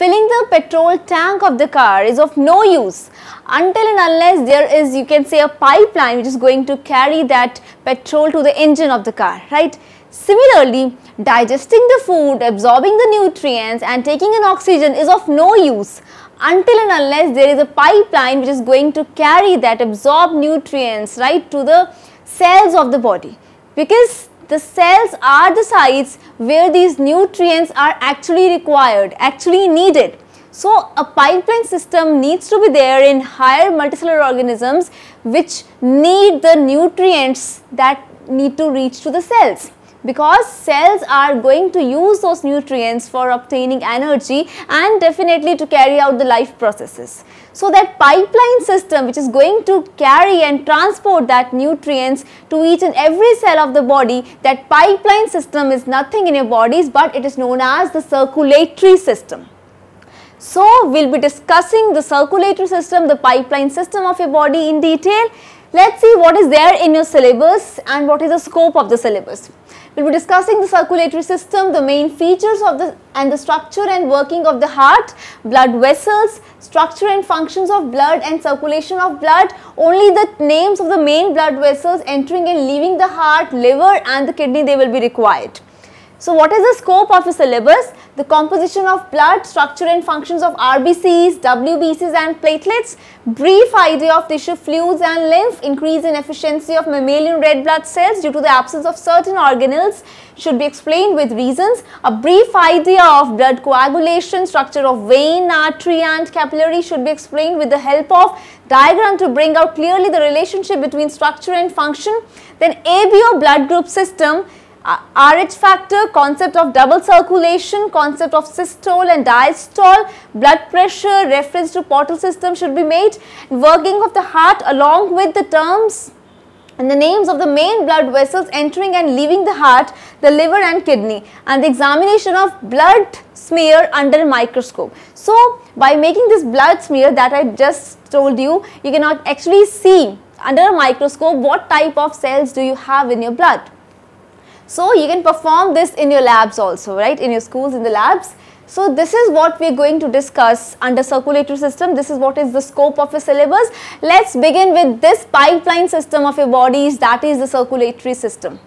filling the petrol tank of the car is of no use until and unless there is, you can say, a pipeline which is going to carry that petrol to the engine of the car, right? Similarly, digesting the food, absorbing the nutrients and taking in oxygen is of no use until and unless there is a pipeline which is going to carry that absorbed nutrients, right, to the cells of the body, because the cells are the sites where these nutrients are actually required, actually needed. So, a pipeline system needs to be there in higher multicellular organisms which need the nutrients that need to reach to the cells, because cells are going to use those nutrients for obtaining energy and definitely to carry out the life processes. So, that pipeline system which is going to carry and transport that nutrients to each and every cell of the body, that pipeline system is nothing in your bodies but it is known as the circulatory system. So, we will be discussing the circulatory system, the pipeline system of your body in detail. Let us see what is there in your syllabus and what is the scope of the syllabus. We will be discussing the circulatory system, the main features of the structure and working of the heart, blood vessels, structure and functions of blood and circulation of blood, only the names of the main blood vessels entering and leaving the heart, liver and the kidney, they will be required. So, what is the scope of the syllabus? The composition of blood, structure and functions of RBCs, WBCs and platelets, brief idea of tissue fluids and lymph, increase in efficiency of mammalian red blood cells due to the absence of certain organelles should be explained with reasons, a brief idea of blood coagulation, structure of vein, artery and capillary should be explained with the help of diagram to bring out clearly the relationship between structure and function. Then ABO blood group system, RH factor, concept of double circulation, concept of systole and diastole, blood pressure, reference to portal system should be made, working of the heart along with the terms and the names of the main blood vessels entering and leaving the heart, the liver and kidney, and the examination of blood smear under a microscope. So, by making this blood smear that I just told you, you cannot actually see under a microscope what type of cells do you have in your blood. So, you can perform this in your labs also, right, in your schools, in the labs. So, this is what we are going to discuss under circulatory system. This is what is the scope of a syllabus. Let us begin with this pipeline system of your bodies, that is the circulatory system.